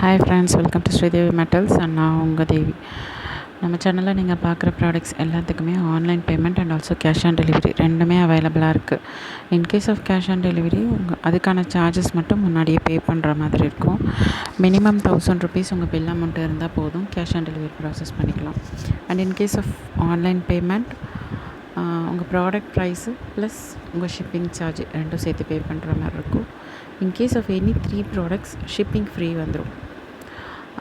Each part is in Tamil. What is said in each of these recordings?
Hi friends, welcome to Sridevi metals and நான் உங்கள் தேவி. நம்ம சேனலில் நீங்கள் பார்க்குற ப்ராடக்ட்ஸ் எல்லாத்துக்குமே online payment and also cash on delivery ரெண்டுமே அவைலபிளாக இருக்குது. In case of cash on delivery அதுக்கான சார்ஜஸ் மட்டும் முன்னாடியே பே பண்ணுற மாதிரி இருக்கும். மினிமம் ₹1000 உங்கள் பில் அமௌண்ட் இருந்தால் போதும், கேஷ் ஆன் டெலிவரி ப்ராசஸ் பண்ணிக்கலாம். And in case of online payment உங்கள் ப்ராடக்ட் ப்ரைஸு ப்ளஸ் உங்கள் ஷிப்பிங் சார்ஜ் ரெண்டும் சேர்த்து பே பண்ணுற மாதிரி இருக்கும். In case of any 3 products shipping free வந்துடும்.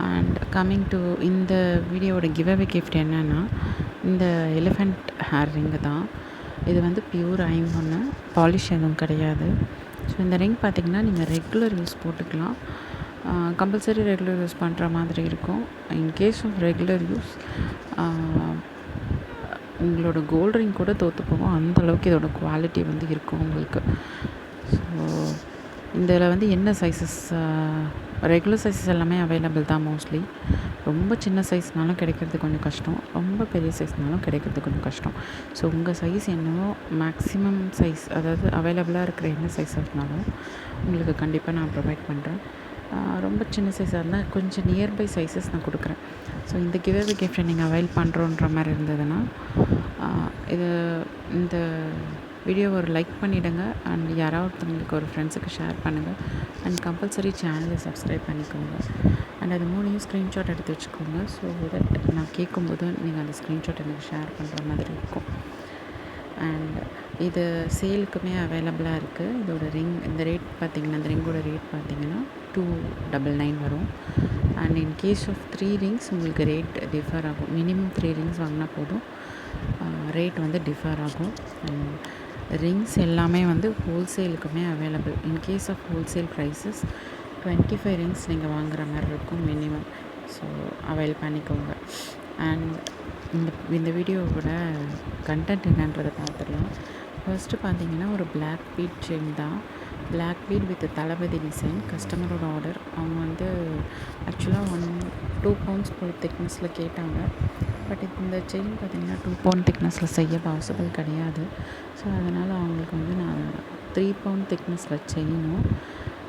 அண்ட் கம்மிங் டு இந்த வீடியோவோட கிவ்அவே கிஃப்ட் என்னென்னா, இந்த எலிஃபண்ட் ஹேர் ரிங்கு தான். இது வந்து பியூர் ஐம்பொன்னு, பாலிஷ் எதுவும் கிடையாது. ஸோ இந்த ரிங் பார்த்திங்கன்னா நீங்கள் ரெகுலர் யூஸ் போட்டுக்கலாம். கம்பல்சரி ரெகுலர் யூஸ் பண்ணுற மாதிரி இருக்கும். இன்கேஸ் ஆஃப் ரெகுலர் யூஸ் உங்களோட கோல்ட் ரிங் கூட தோற்று போகும், அந்தளவுக்கு இதோட குவாலிட்டி வந்து இருக்கும் உங்களுக்கு. ஸோ இதில் வந்து என்ன சைஸஸ், ரெகுலர் சைஸஸ் எல்லாமே அவைலபிள் தான் மோஸ்ட்லி. ரொம்ப சின்ன சைஸ்னாலும் கிடைக்கிறது கொஞ்சம் கஷ்டம், ரொம்ப பெரிய சைஸ்னாலும் கிடைக்கிறது கொஞ்சம் கஷ்டம். ஸோ உங்கள் சைஸ் என்னவோ மேக்ஸிமம் சைஸ், அதாவது அவைலபிளாக இருக்கிற என்ன சைஸ் இருந்தாலும் உங்களுக்கு கண்டிப்பாக நான் ப்ரொவைட் பண்ணுறேன். ரொம்ப சின்ன சைஸாக இருந்தால் கொஞ்சம் நியர்பை சைஸஸ் நான் கொடுக்குறேன். ஸோ இந்த கிவ்அவே கிஃப்ட்டை நீங்கள் அவைல் பண்ணுறோன்ற மாதிரி இருந்ததுன்னா இந்த வீடியோ ஒரு லைக் பண்ணிவிடுங்க. அண்ட் யாராவது ஒருத்தவங்களுக்கு ஒரு ஃப்ரெண்ட்ஸுக்கு ஷேர் பண்ணுங்கள். அண்ட் கம்பல்சரி சேனலை சப்ஸ்கிரைப் பண்ணிக்கோங்க. அண்ட் அது 3 ஸ்க்ரீன்ஷாட் எடுத்து வச்சுக்கோங்க. ஸோ தட் நான் கேட்கும்போது நீங்கள் அந்த ஸ்க்ரீன்ஷாட் எனக்கு ஷேர் பண்ணுற மாதிரி இருக்கும். அண்ட் இது சேலுக்குமே அவைலபிளாக இருக்குது. இதோட ரிங், இந்த ரேட் பார்த்திங்கன்னா, இந்த ரிங்கோட ரேட் பார்த்திங்கன்னா 299 வரும். And in case of 3 rings உங்களுக்கு ரேட் டிஃபர் ஆகும். மினிமம் 3 ரிங்ஸ் வாங்கினா போதும், ரேட் வந்து டிஃபர் ஆகும். அண்ட் ரிங்ஸ் எல்லாமே வந்து ஹோல்சேலுக்குமே available. In case of wholesale prices 25 rings நீங்கள் வாங்குகிற மாதிரி இருக்கும் மினிமம். ஸோ அவைல் பண்ணிக்கோங்க. அண்ட் இந்த வீடியோவோட கண்டென்ட் என்னன்றதை பார்த்துடலாம். ஃபர்ஸ்ட்டு பார்த்தீங்கன்னா ஒரு பிளாக் பீட் செயின் தான். Black bead with Thalapathy design. கஸ்டமரோட ஆர்டர். அவங்க வந்து ஆக்சுவலாக 2 பவுண்ட்ஸ் போல் திக்னஸில் கேட்டாங்க. பட் இந்த செயின் பார்த்திங்கன்னா 2 பவுண்ட் திக்னஸில் செய்ய பாசிபிள் கிடையாது. ஸோ அதனால் அவங்களுக்கு வந்து நான் 3 பவுண்ட் திக்னஸில் செயினும்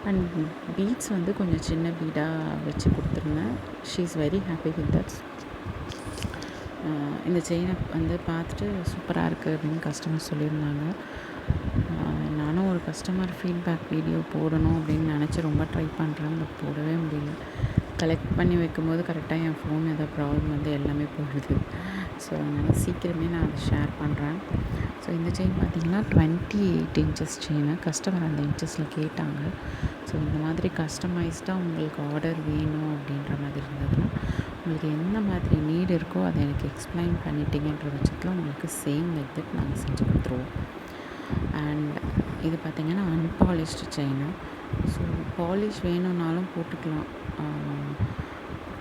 அண்ட் பீட்ஸ் வந்து கொஞ்சம் சின்ன பீடாக வச்சு கொடுத்துருந்தேன். She is very happy with that. இந்த செயினை வந்து பார்த்துட்டு சூப்பராக இருக்குது அப்படின்னு கஸ்டமர் சொல்லியிருந்தாங்க. நானும் ஒரு கஸ்டமர் ஃபீட்பேக் வீடியோ போடணும் அப்படின்னு நினச்சி ரொம்ப ட்ரை பண்ணுறேன், பட் போடவே முடியல. கலெக்ட் பண்ணி வைக்கும்போது கரெக்டாக என் ஃபோன் ஏதோ ப்ராப்ளம் வந்து எல்லாமே போயிடுது. ஸோ அதனால் சீக்கிரமே நான் அதை ஷேர் பண்ணுறேன். ஸோ இந்த செயின் பார்த்திங்கன்னா 28 இன்ச்சஸ் செயின். கஸ்டமர் அந்த இன்ச்சஸில் கேட்டாங்க. ஸோ இந்த மாதிரி கஸ்டமைஸ்டாக உங்களுக்கு ஆர்டர் வேணும் அப்படின்ற மாதிரி இருந்ததுன்னா, உங்களுக்கு எந்த மாதிரி நீடு இருக்கோ அதை எனக்கு எக்ஸ்பிளைன் பண்ணிட்டீங்கன்ற பட்சத்தில் உங்களுக்கு சேம் லைக் தட் நாங்கள் செஞ்சு கொடுத்துருவோம். அண்ட் இது பார்த்திங்கன்னா அன்பாலிஷ்டு செயின். ஸோ பாலிஷ் வேணும்னாலும் போட்டுக்கலாம்.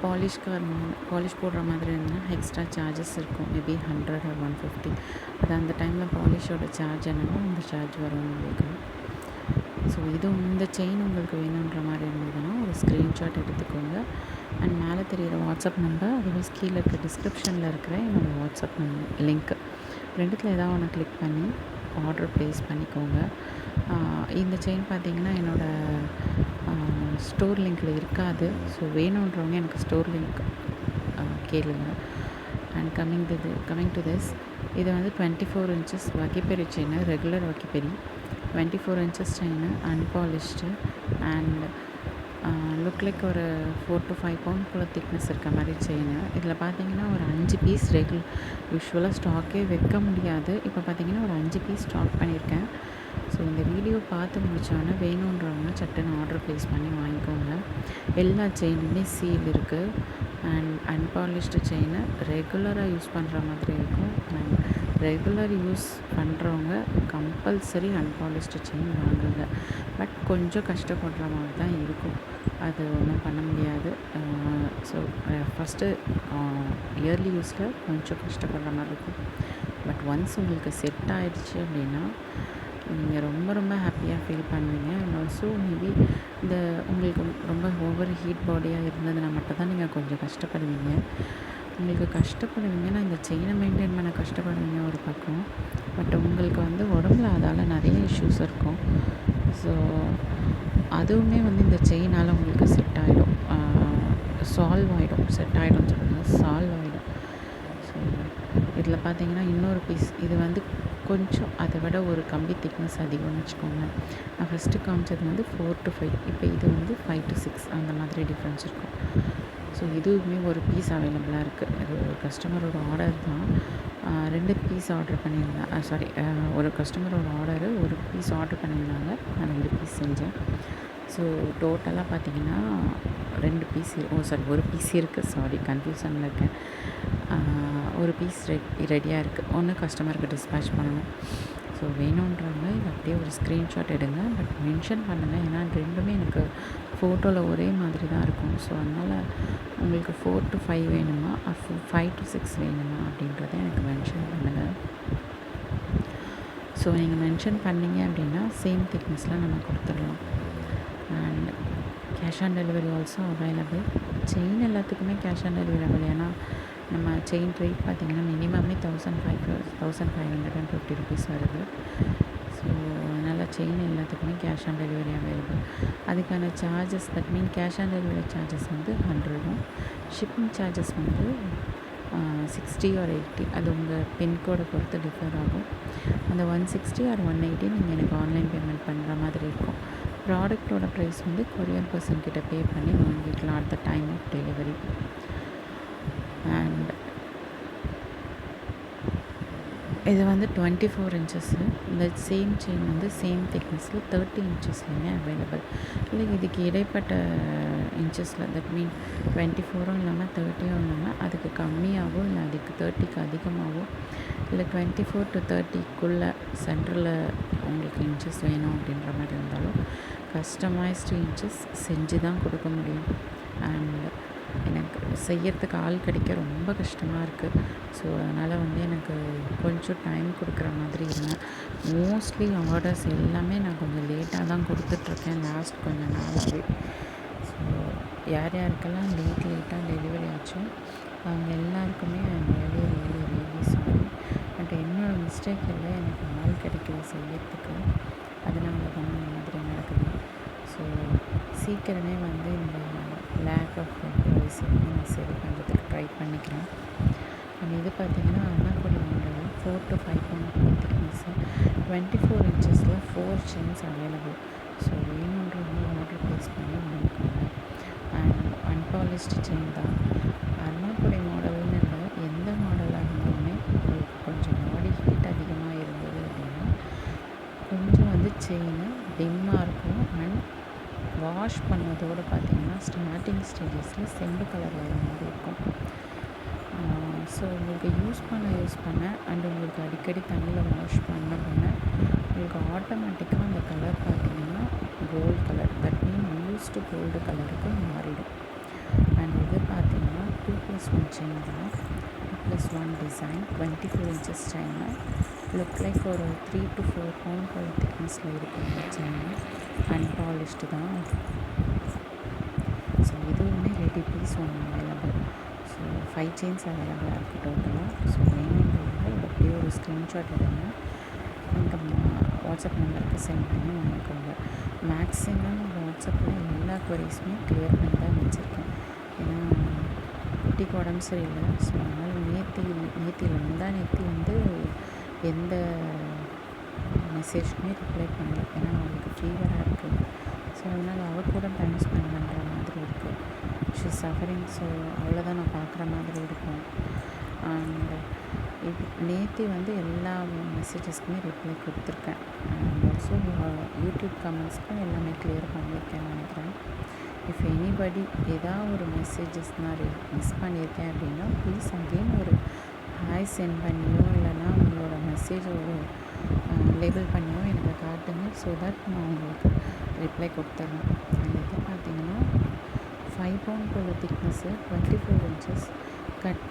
பாலிஷ் போடுற மாதிரி இருந்தால் எக்ஸ்ட்ரா சார்ஜஸ் இருக்கும். Maybe 100 or 150. அது அந்த டைமில் பாலிஷோட சார்ஜ் என்னவோ அந்த சார்ஜ் வரும் உங்களுக்கு. ஸோ இந்த செயின் உங்களுக்கு வேணுன்ற மாதிரி இருந்ததுன்னா ஒரு ஸ்க்ரீன்ஷாட் எடுத்துக்கோங்க. அண்ட் மேலே தெரிகிற வாட்ஸ்அப் நம்பர், அதுவும் கீழே இருக்க டிஸ்கிரிப்ஷனில் இருக்கிற என்னோடய வாட்ஸ்அப் லிங்க்கு, ரெண்டுத்தில் ஏதாவது ஒன்று கிளிக் பண்ணி ஆர்டர் ப்ளேஸ் பண்ணிக்கோங்க. இந்த செயின் பார்த்திங்கன்னா என்னோடய ஸ்டோர் லிங்க்கில் இருக்காது. ஸோ வேணுன்றவங்க எனக்கு ஸ்டோர் லிங்க் கேளுங்க. அண்ட் கம்மிங் டு திஸ், இது வந்து 24 இன்ச்சஸ் வகிப்பெரி செயின், ரெகுலர் வகிப்பெரி 24 inches chain, unpolished and look like ஒரு 4 to 5 பவுண்ட் போல் திக்னஸ் இருக்க மாதிரி செயின். இதில் பார்த்தீங்கன்னா ஒரு 5 பீஸ் யூஸ்வலாக ஸ்டாக்கே வைக்க முடியாது. இப்போ பார்த்தீங்கன்னா ஒரு 5 பீஸ் ஸ்டாக் பண்ணியிருக்கேன். ஸோ இந்த வீடியோ பார்த்து முடித்தோன்னே வேணுன்றவங்க சட்டுன்னு ஆர்டர் ப்ளேஸ் பண்ணி வாங்கிக்கோங்க. எல்லா செயினுமே சீல் இருக்குது. அண்ட் அன்பாலிஷ்டு செயினை ரெகுலராக யூஸ் பண்ணுற மாதிரி இருக்கும். அண்ட் ரெகுலர் யூஸ் பண்ணுறவங்க கம்பல்சரி அன்பாலிஷ்டு செயின் வாங்குங்க. பட் கொஞ்சம் கஷ்டப்படுற மாதிரி தான் இருக்கும், அது ஒன்றும் பண்ண முடியாது. ஸோ ஃபஸ்ட்டு இயர்லி யூஸில் கொஞ்சம் கஷ்டப்படுற மாதிரி இருக்கும். பட் ஒன்ஸ் உங்களுக்கு செட் ஆகிடுச்சு அப்படின்னா நீங்கள் ரொம்ப ரொம்ப ஹாப்பியாக ஃபீல் பண்ணுவீங்க. அண்ட் ஆல்சோ மேபி உங்களுக்கு ரொம்ப ஓவர் ஹீட் பாடியாக இருந்ததுன்னா மட்டும் தான் நீங்கள் கொஞ்சம் கஷ்டப்படுவீங்க. உங்களுக்கு கஷ்டப்படுவீங்கன்னா இந்த செயினை மெயின்டைன் பண்ண கஷ்டப்படுவீங்க ஒரு பக்கம். பட் உங்களுக்கு வந்து உடம்புல அதால் நிறைய இஷ்யூஸ் இருக்கும். ஸோ அதுவுமே வந்து இந்த செயினால் உங்களுக்கு செட் ஆகிடும். சால்வ் ஆகிடும், செட் ஆகிடும்னு சொல்லுங்கள், சால்வ் ஆகிடும். ஸோ இதில் பார்த்தீங்கன்னா இன்னொரு பீஸ், இது வந்து கொஞ்சம் அதை விட ஒரு கம்பி திக்னஸ் அதிகம்னு வச்சுக்கோங்க. நான் ஃபஸ்ட்டு காமிச்சது வந்து 4 to 5, இப்போ இது வந்து 5 to 6 அந்த மாதிரி டிஃப்ரென்ஸ் இருக்கும். ஸோ இதுவுமே ஒரு பீஸ் அவைலபிளாக இருக்குது. இது ஒரு கஸ்டமரோட ஆர்டர் தான். 2 பீஸ் ஆர்டர் பண்ணியிருந்தேன். ஒரு கஸ்டமரோட ஆர்டரு, ஒரு பீஸ் ஆர்டர் பண்ணியிருந்தாங்க, நான் 2 பீஸ் செஞ்சேன். ஸோ டோட்டலாக பார்த்தீங்கன்னா 2 பீஸ் ஒரு பீஸ் இருக்குது, கன்ஃபியூஷனில் இருக்கேன். ஒரு பீஸ் ரெடியாக இருக்குது, ஒன்று கஸ்டமருக்கு டிஸ்பேச் பண்ணணும். ஸோ வேணுன்றவங்க இது அப்படியே ஒரு ஸ்க்ரீன்ஷாட் எடுங்க, பட் மென்ஷன் பண்ணுங்கள், ஏன்னா ரெண்டுமே எனக்கு ஃபோட்டோவில் ஒரே மாதிரி தான் இருக்கும். ஸோ அதனால் உங்களுக்கு 4 to 5 வேணுமா, 5 to 6 வேணுமா அப்படின்றத எனக்கு மென்ஷன் பண்ணுங்கள். ஸோ நீங்கள் மென்ஷன் பண்ணிங்க அப்படின்னா சேம் திக்னஸில் நம்ம கொடுத்துடலாம். And cash on delivery also available. Chain எல்லாத்துக்குமே கேஷ் ஆன் டெலிவரி அவைலபிள். ஏன்னா நம்ம செயின் ரேட் பார்த்திங்கன்னா மினிமமே 1550 rupees வருது. ஸோ அதனால் செயின் எல்லாத்துக்குமே கேஷ் ஆன் டெலிவரி அவைலபிள். அதுக்கான charges, that mean cash on delivery charges வந்து 100, ஷிப்பிங் சார்ஜஸ் வந்து 60 or 80, அது உங்கள் பின்கோடை பொறுத்து டிஃபர் ஆகும். அந்த 160 or 180 நீங்கள் எனக்கு ஆன்லைன் பேமெண்ட் பண்ணுற மாதிரி இருக்கும். ப்ராடக்டோட ப்ரைஸ் வந்து கொரியர் பர்சன் கிட்ட பே பண்ணி வாங்கிக்கலாம் at the time of delivery. And இது வந்து 24 inches. இந்த சேம் செயின் வந்து சேம் திக்னஸில் 30 inchesலையுமே அவைலபிள். இல்லை இதுக்கு இடைப்பட்ட இன்ச்சஸில், தட் மீன் 24 இல்லாமல் 30 இல்லாமல் அதுக்கு கம்மியாகவும் இல்லை அதுக்கு 30க்கு அதிகமாகவும், இல்லை 24 to 30க்குள்ளே சென்டரில் உங்களுக்கு இன்ச்சஸ் வேணும் அப்படின்ற மாதிரி இருந்தாலும் கஸ்டமைஸ்டு இன்ச்சஸ் செஞ்சு தான் கொடுக்க முடியும். அண்ட் எனக்கு செய்யறதுக்கு ஆள் கிடைக்க ரொம்ப கஷ்டமாக இருக்குது. ஸோ அதனால் வந்து எனக்கு கொஞ்சம் டைம் கொடுக்குற மாதிரி இருந்தேன். மோஸ்ட்லி ஆர்டர்ஸ் எல்லாமே நான் கொஞ்சம் லேட்டாக தான் கொடுத்துட்ருக்கேன் லாஸ்ட் கொஞ்சம் நாளாகவே. ஸோ யார் யாருக்கெல்லாம் லேட்டாக டெலிவரி ஆச்சோ அவங்க எல்லாருக்குமே ரியலி சாரி. பட் என்னோடய மிஸ்டேக் இல்லை, எனக்கு ஆள் கிடைக்கல செய்யறதுக்கு, அதனால தான் இந்த மாதிரி நடக்குது. ஸோ சீக்கிரமே வந்து இந்த லேக் ஆஃப் எம்ப்ளாயிஸ் நான் சரி பண்ணுறதுக்கு ட்ரை பண்ணிக்கிறேன். அண்ட் இது பார்த்திங்கன்னா அண்ணாக்குடி மாடல் 4 to 5 pound திக்னஸ்ஸு, 24 inchesல 4 செயின்ஸ் அவைலபிள். ஸோ வேணுன்றவங்க ஆர்டர் ப்ளேஸ் பண்ணி வாங்கிக்கோங்க. அண்ட் அன்பாலிஷ்டு செயின் தான். அண்ணாக்குடி மாடல்னு இல்லை, எந்த மாடலாக இருந்தாலுமே உங்களுக்கு கொஞ்சம் பாடி ஹீட் அதிகமாக இருந்தது அப்படின்னா கொஞ்சம் வந்து செயின் டிம்மாக இருக்கும். அண்ட் வாஷ் பண்ணதோடு பார்த்திங்கன்னா ஸ்டார்டிங் ஸ்டேஜஸில் செம்பு கலர் வர மாதிரி இருக்கும். ஸோ உங்களுக்கு யூஸ் பண்ண அண்ட் உங்களுக்கு அடிக்கடி தண்ணியில் வாஷ் பண்ண உங்களுக்கு ஆட்டோமேட்டிக்காக அந்த கலர் பார்த்திங்கன்னா gold colour, that mean used gold கலருக்கு மாறிடும். அண்ட் இது பார்த்திங்கன்னா 2+1 செயின் தான், 2+1 design, 24 inches chain. Look like ஒரு 3 to 4 pound போல் திக்னஸில் இருக்கும் இந்த செயின். அன்பாலிஷ்டு தான். ஸோ இதுவுமே ரெடி பீஸ் ஒன்று அவைலபிள். ஸோ 5 செயின்ஸ் அவைலபிளாக இருக்குது டோட்டலாக. ஸோ வேணுன்றவங்க அப்படியே ஒரு ஸ்க்ரீன்ஷாட் எடுங்க, எங்கள் வாட்ஸ்அப் நம்பருக்கு சென்ட் பண்ணி வாங்கிக்கோங்க. மேக்ஸிமம் வாட்ஸ்அப்பில் எல்லா குவரிஸுமே க்ளியர் பண்ணி தான் வச்சுருக்கேன். ஏன்னா குட்டிக்கு உடம்பு சரியில்லை. ஸோ அதனால் நேற்று வந்து எந்த மெசேஜ்க்குமே ரிப்ளை பண்ணல, ஏன்னா அவளுக்கு ஃபீவராக இருக்குது. ஸோ அதனால் அவள் கூட டைம் ஸ்பெண்ட் பண்ணுற மாதிரி இருக்குது. She suffering. ஸோ அவளை தான் நான் பார்க்குற மாதிரி இருக்கும். அண்ட் நேற்று வந்து எல்லா மெசேஜஸ்க்குமே ரிப்ளை கொடுத்துருக்கேன். அண்ட் ஆல்சோ யூடியூப் கமெண்ட்ஸ்க்கும் எல்லாமே கிளியர் பண்ணியிருக்கேன்னு நினைக்கிறேன். இஃப் எனிபடி ஏதாவது ஒரு மெசேஜஸ் நான் மிஸ் பண்ணியிருக்கேன் அப்படின்னா ப்ளீஸ் அகெயின் ஒரு ஹாய் சென்ட் பண்ணியோ இல்லைனா உங்களோட மெசேஜ் ஒரு லேபிள் பண்ணியோ எனக்கு காட்டுங்க. ஸோ தட் நான் உங்களுக்கு ரிப்ளை கொடுத்துட்றேன். அண்ட் இது பார்த்திங்கன்னா 5 pound போல் திக்னஸ்ஸு, 24 inches,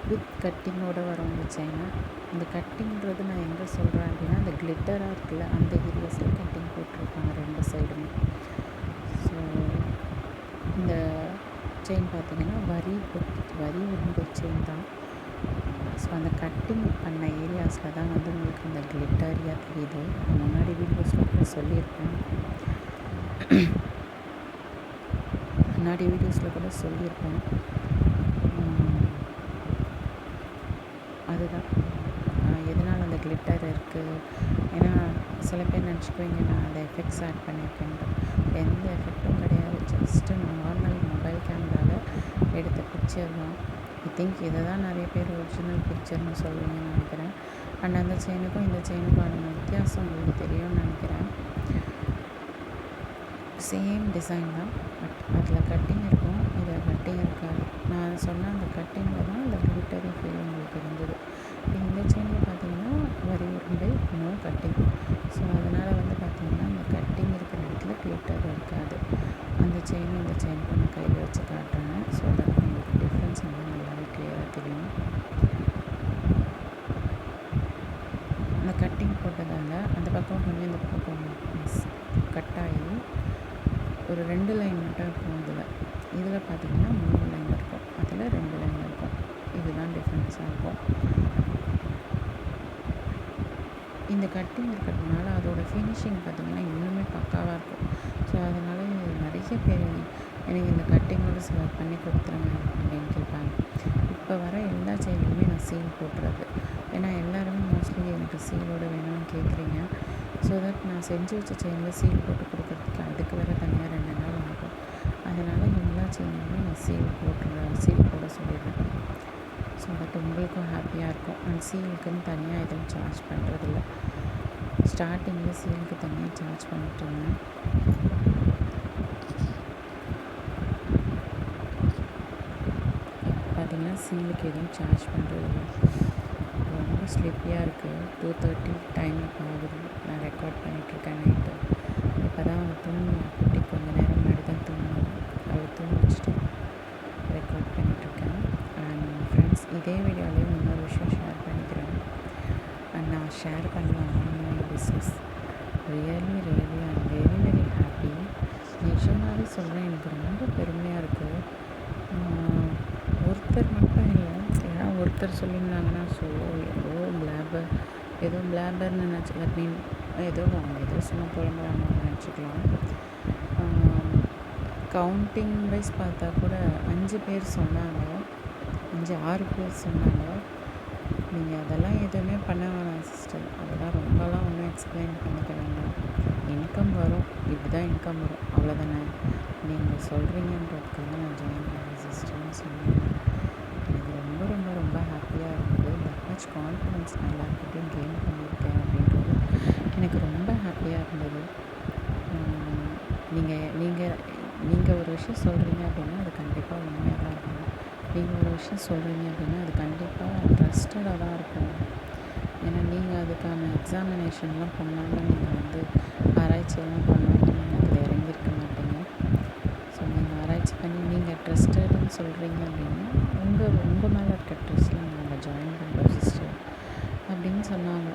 வித் கட்டிங்கோடு வரும் இந்த செயினை. இந்த கட்டிங்கிறது நான் எங்கே சொல்கிறேன் அப்படின்னா அந்த கிளிட்டராக இருக்குல்ல அந்த ஏரியாஸில் கட்டிங் போட்டிருப்பாங்க 2 சைடுமே. ஸோ இந்த செயின் பார்த்திங்கன்னா வரி உருண்டை செயின் தான். ஸோ அந்த கட்டிங் பண்ண ஏரியாஸில் தான் வந்து உங்களுக்கு இந்த கிளிட்டரியாக தெரியுது. முன்னாடி வீடியோஸில் கூட சொல்லியிருப்பேன். அதுதான் எதனால் அந்த கிளிட்டர் இருக்குது. ஏன்னா சில பேர் நினச்சிக்குவீங்க நான் அந்த எஃபெக்ட்ஸ் ஆட் பண்ணியிருக்கேன்ட்டு. எந்த எஃபெக்ட்டும் கிடையாது. ஜஸ்ட்டு நார்மல் மொபைல் கேமராவில் எடுத்த பிக்சர் தான். ஐ திங்க் இதை தான் நிறைய பேர் ஒரிஜினல் பிக்சர்னு சொல்லுவீங்கன்னு நினைக்கிறேன். அண்ட் அந்த செயினுக்கும் இந்த செயினுக்கான வித்தியாசம் உங்களுக்கு தெரியும்னு நினைக்கிறேன். சேம் டிசைன் தான், பட் அதில் கட்டிங் இருக்கும், இதில் கட்டிங் இருக்காது. நான் சொன்ன அந்த கட்டிங்கில் தான் அந்த கிளிட்டரி ஃபீல் உங்களுக்கு இருந்தது. இந்த செயினில் பார்த்தீங்கன்னா வரி உருண்டை, நோ கட்டிங். ஸோ அதனால் வந்து பார்த்திங்கன்னா அந்த கட்டிங் இருக்கிற இடத்துல கிளிட்டர் இருக்காது. அந்த செயினும் இந்த செயினுக்கும் நான் கையில் வச்சு காட்டுறேன். ஸோ தட் உங்களுக்கு டிஃப்ரென்ஸ் வந்து நல்லாவே கிளியராக தெரியும். அந்த கட்டிங் போட்டதால் அந்த பக்கம் கொஞ்சம் இந்த பக்கம் கட்டாகி ஒரு 2 லைன் மட்டும் இருக்கும். இதில் பார்த்திங்கன்னா 3 லைன் இருக்கும், அதில் 2 லைன் இருக்கும். இதுதான் டிஃப்ரென்ஸாக இருக்கும். இந்த கட்டிங் இருக்கிறதுனால அதோட ஃபினிஷிங் பார்த்திங்கன்னா இன்னுமே பக்காவாக இருக்கும். ஸோ அதனால் நிறைய பேர் எனக்கு இந்த கட்டிங்கோடு சில பண்ணி கொடுத்துருங்க அப்படின்னு கேட்பாங்க. இப்போ வர எல்லா செயின்லையுமே நான் சீல் போட்டுறது. ஏன்னா எல்லாருமே மோஸ்ட்லி எனக்கு சீலோடு வேணும்னு கேட்குறீங்க. ஸோ தட் நான் செஞ்சு வச்ச செயினில் சீல் போட்டு கொடுக்குறதுக்கு அதுக்கு வேறு தனியாக 2 நாள் ஆகும். அதனால் எல்லா செயின்லையுமே நான் சீல் போட சொல்லிடுறேன். ஸோ தட் உங்களுக்கும் ஹாப்பியாக இருக்கும். அண்ட் சீலுக்குன்னு தனியாக எதுவும் சார்ஜ் பண்ணுறதில்ல. ஸ்டார்டிங்கில் சீலுக்கு தனியாக சார்ஜ் பண்ணிட்டுருந்தேன். பார்த்திங்கன்னா சீலுக்கு எதுவும் சார்ஜ் பண்ணுறதில்ல. ரொம்ப ஸ்லிப்பியாக இருக்குது. 2:30 டைம் இப்போ ஆகுது. நான் ரெக்கார்ட் பண்ணிகிட்ருக்கேன் நைட்டு. இப்போ தான் அவள் தூங்கணும். குட்டி கொஞ்சம் நேரம் முன்னாடி தான் தூங்கணும். அவள் தூங்க வச்சுட்டு ரெக்கார்ட் பண்ணிகிட்ருக்கேன். அண்ட் ஃப்ரெண்ட்ஸ், இதே வீடியோலேயே இன்னொரு விஷயம் ஷேர் பண்ணிக்கிறேன். அண்ட் நான் ஷேர் பண்ணலாம் online business. Really I'm very happy. நிஜமாகவே சொல்கிறேன், எனக்கு ரொம்ப பெருமையாக இருக்குது. ஒருத்தர் மட்டும் இல்லை, ஏன்னா ஒருத்தர் சொல்லியிருந்தாங்கன்னா ஏதோ பிளாபர்னு நினச்சி தட் மீன் ஏதோ சும்மா புலம்புறாங்க நினச்சிக்கலாம். கவுண்டிங் வைஸ் பார்த்தா கூட 5 பேர் சொன்னாங்க, 6 பேர் சொன்னாங்க. நீங்கள் அதெல்லாம் எதுவுமே பண்ண வேணாம் சிஸ்டர், அதெல்லாம் ரொம்பலாம் ஒன்றும் எக்ஸ்பிளைன் பண்ணிக்க வேண்டாம். இன்கம் வரும், இப்படி தான் இன்கம் வரும், அவ்வளோதானே. நீங்கள் சொல்கிறீங்கன்றதுக்காக நான் ஜாயின் பண்ணேன் சிஸ்டர்னு சொன்னேன். எனக்கு ரொம்ப ஹாப்பியாக இருந்தது. தட் மச் கான்ஃபிடென்ஸ் நான் எல்லாருக்கிட்டையும் கெயின் பண்ணியிருக்கேன் அப்படின்றது எனக்கு ரொம்ப ஹாப்பியாக இருந்தது. நீங்கள் ஒரு விஷயம் சொல்கிறீங்க அப்படின்னா அது கண்டிப்பாக உண்மையாக தான் இருக்கும். நீங்கள் ஒரு விஷயம் சொல்கிறீங்க அப்படின்னா அது கண்டிப்பாக ட்ரஸ்டடாக தான் இருக்கும். ஏன்னா நீங்கள் அதுக்கான எக்ஸாமினேஷன்லாம் பண்ணாமல் நீங்கள் வந்து ஆராய்ச்சியெல்லாம் பண்ணாமல் நீங்கள் அதில் இறங்கியிருக்க மாட்டீங்க. ஸோ நீங்கள் ஆராய்ச்சி பண்ணி நீங்கள் ட்ரஸ்டடுன்னு சொல்கிறீங்க அப்படின்னா உங்கள் மேலே இருக்க ட்ரஸ்ட்டில் நாங்கள் ஜாயின் பண்ணுறோம் சிஸ்டர் அப்படின்னு சொன்னாங்க.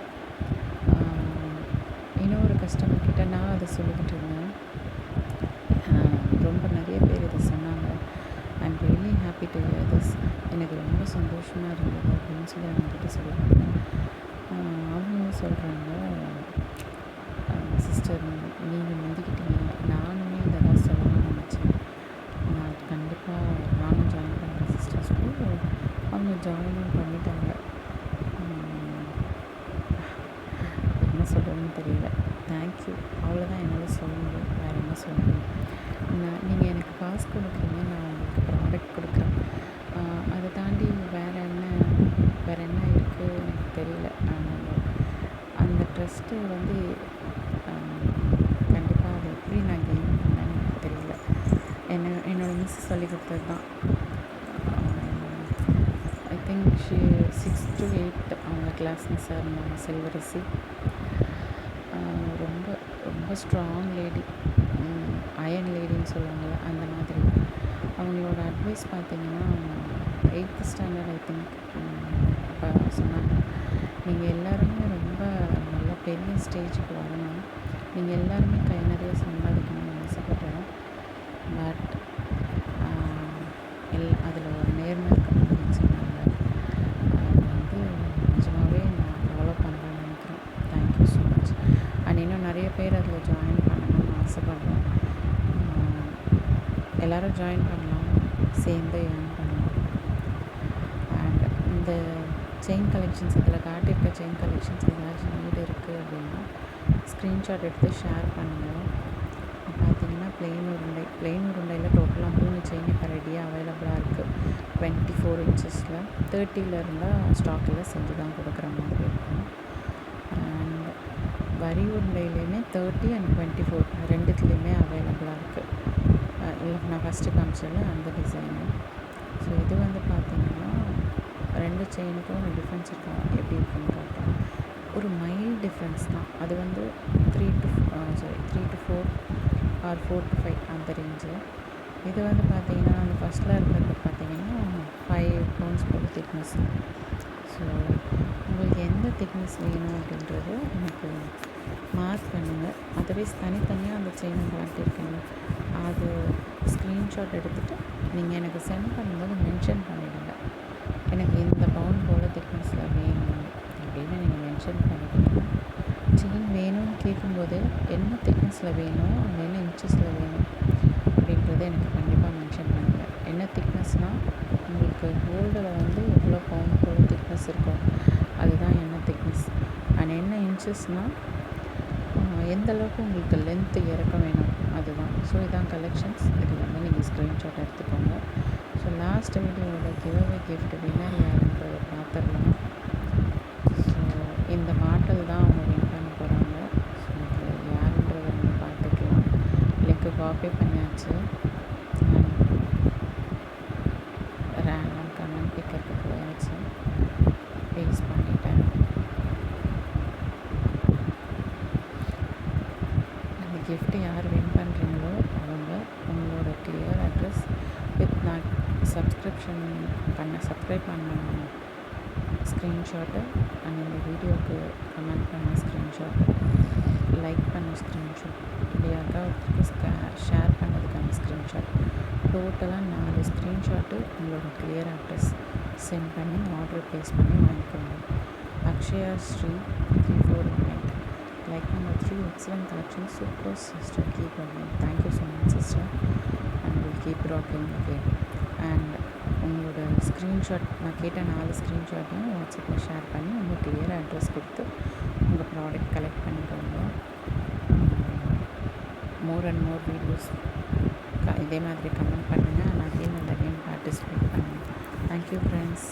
இன்னொரு கஸ்டமர்கிட்ட நான் அதை சொல்லிக்கிட்டு இருந்தேன். ரொம்ப நிறைய பேர் இதை சொன்னாங்க. I'm really happy to hear this. எனக்கு ரொம்ப சந்தோஷமாக இருந்தது அப்படின்னு சொல்லி அவங்கக்கிட்ட சொல்லியிருக்காங்க. அவங்க சொல்கிறாங்க, சிஸ்டர் நீங்கள் முந்திக்கிட்டீங்க, நானுமே இதை தான் சொல்லணும்னு நினச்சேன், நான் கண்டிப்பாக நானும் ஜாயின் பண்ணுறேன் சிஸ்டர் சொல்லி அவங்க ஜாயினும் பண்ணிட்டாங்க. என்ன சொல்கிறதுன்னு தெரியல. தேங்க்யூ, அவ்வளோதான் என்னால் சொல்ல முடியும். வேறு என்ன சொல்ல முடியும். நீங்கள் எனக்கு காசு கொடுக்குறீங்க, நான் உங்களுக்கு ப்ராடக்ட் கொடுக்குறேன். அதை தாண்டி வேறு என்ன இருக்குது எனக்கு தெரியல. அந்த ட்ரஸ்ட்டு வந்து கண்டிப்பாக அதை எப்படி நான் கெயின் பண்ணேன்னு எனக்கு தெரியல. என்னோடய மிஸ் சொல்லி கொடுத்தது தான். ஐ திங்க் 6 to 8 அவங்க கிளாஸ் மிஸ்ஸாக இருந்தாங்க, செல்வரசி. ரொம்ப ஸ்ட்ராங் லேடி, அயன் லேடின்னு சொல்லுவாங்கள்ல அந்த மாதிரி. அவங்களோட அட்வைஸ் பார்த்திங்கன்னா 8th ஸ்டாண்டர்ட் ஐ திங்க் அப்போ சொன்னாங்க, நீங்கள் எல்லாருமே ரொம்ப நல்ல பெரிய ஸ்டேஜுக்கு வரணும், நீங்கள் எல்லாருமே கை நிறைய சம்பாதிக்கணும்னு ஆசைப்பட்றேன். பட் அதில் ஒரு நேர்மை இருக்கணும் அப்படின்னு சொன்னாங்க. அது வந்து நிஜமாகவே நான் ஃபாலோ பண்ணுறேன்னு நினைக்கிறேன். Thank you so much. அண்ட் இன்னும் நிறைய பேர் அதில் ஜாயின் பண்ணணும்னு ஆசைப்பட்றேன். எல்லோரும் ஜாயின் பண்ணலாம், சேர்ந்து ஏர்ன் பண்ணலாம். அண்ட் இந்த செயின் கலெக்ஷன்ஸ் இதில் காட்டியிருக்க செயின் கலெக்ஷன்ஸ் ஏதாச்சும் நீடு இருக்குது அப்படின்னா ஸ்க்ரீன்ஷாட் எடுத்து ஷேர் பண்ணுங்கள். பார்த்தீங்கன்னா பிளெயின் உருண்டையில் டோட்டலாக 3 செயின் இப்போ ரெடியாக அவைலபிளாக இருக்குது. 24 இன்ச்சஸில் 30ல் இருந்தால் ஸ்டாக்கில் செஞ்சு தான் கொடுக்குற மாதிரி இருக்கும். அண்ட் வரி உருண்டையிலையுமே 30 அண்ட் 24 ரெண்டுத்துலேயுமே அவைலபிளாக இருக்குது. இல்லை நான் ஃபஸ்ட்டு காமிச்சதில் அந்த டிசைனு. ஸோ இது வந்து பார்த்திங்கன்னா 2 செயினுக்கும் ஒரு டிஃப்ரென்ஸ் இருக்கா எப்படி இருக்குன்னு காட்டுறேன். ஒரு மைல்டு டிஃப்ரென்ஸ் தான். அது வந்து 3 to 4 ஆர் 4 to 5 அந்த ரேஞ்சு. இது வந்து பார்த்திங்கன்னா அந்த ஃபஸ்ட்டில் இருக்கிறது பார்த்திங்கன்னா 5 pounds போல் திக்னஸ். ஸோ உங்களுக்கு எந்த திக்னஸ் வேணும் அப்படின்றது எனக்கு மார்க் பண்ணுங்கள். அதர்வைஸ் தனித்தனியாக அந்த செயினை காட்டியிருக்கீங்க, அது ஸ்க்ரீன்ஷாட் எடுத்துகிட்டு நீங்கள் எனக்கு சென்ட் பண்ணும்போது மென்ஷன் பண்ணிவிடுங்க. எனக்கு இந்த பவுன் போல் திக்னஸில் வேணும் அப்படின்னு நீங்கள் மென்ஷன் பண்ணிவிடுங்க. செயின் வேணும்னு கேட்கும்போது என்ன திக்னஸில் வேணும், என்ன இன்ச்சஸில் வேணும் அப்படின்றத எனக்கு கண்டிப்பாக மென்ஷன் பண்ணுங்கள். என்ன திக்னஸ்னால் உங்களுக்கு கோல்டில் வந்து எவ்வளோ பவுன் போல் திக்னஸ் இருக்கும் அதுதான் என்ன திக்னஸ். அண்ட் என்ன இன்ச்சஸ்னால் எந்த அளவுக்கு உங்களுக்கு லென்த்து இறக்க வேணும் அதுதான். ஸோ இதான் கலெக்ஷன்ஸ். இதில் வந்து நீங்கள் ஸ்க்ரீன்ஷாட் எடுத்துக்கோங்க. ஸோ லாஸ்ட் வீடியோவோட கிவ்அவே கிஃப்ட் வின்னர் யாருன்றதை பார்த்துடலாம். ஸோ இந்த மாடல் தான் அவங்க வின் பண்ண போகிறாங்க. ஸோ இதில் யாருன்றதை நம்ம பார்த்துக்கலாம். லிங்க்கு காப்பி பண்ணியாச்சு. ரேண்டம் கமெண்ட் பிக்கருக்கு போயாச்சு, பேஸ்ட் பண்ணிட்டேன். அந்த கிஃப்ட்டு யார் வின் பண்ணுறீங்களோ அவங்க உங்களோட கிளியர் அட்ரஸ் வித் நான் சப்ஸ்கிரைப் பண்ண ஸ்க்ரீன்ஷாட்டு அண்ட் இந்த வீடியோவுக்கு கமெண்ட் பண்ண ஸ்க்ரீன்ஷாட்டு, லைக் பண்ண ஸ்க்ரீன்ஷாட், இப்படி யாருக்காவது ஷேர் பண்ணதுக்கான ஸ்க்ரீன்ஷாட், டோட்டலாக 4 ஸ்க்ரீன்ஷாட்டு உங்களோட கிளியர் அட்ரஸ் சென்ட் பண்ணி ஆர்டர் ப்ளேஸ் பண்ணி வாங்கிக்கோங்க. Akshaya Sri 3498. Like number 3, excellent collection, super sister, keep going. Thank you so much sister, and we'll keep rocking again. And உங்களோட ஸ்க்ரீன்ஷாட் நான் கேட்ட 4 ஸ்க்ரீன்ஷாட்டையும் வாட்ஸ்அப்பில் ஷேர் பண்ணி உங்கள் கிளியர் அட்ரஸ் கொடுத்து உங்கள் ப்ராடக்ட் கலெக்ட் பண்ணிக்கோங்க. மோர் அண்ட் மோர் வீடியோஸ் இதே மாதிரி கமெண்ட் பண்ணுங்கள். நான் அகைன் பார்ட்டிசிபேட் பண்ணுங்கள். Thank you friends.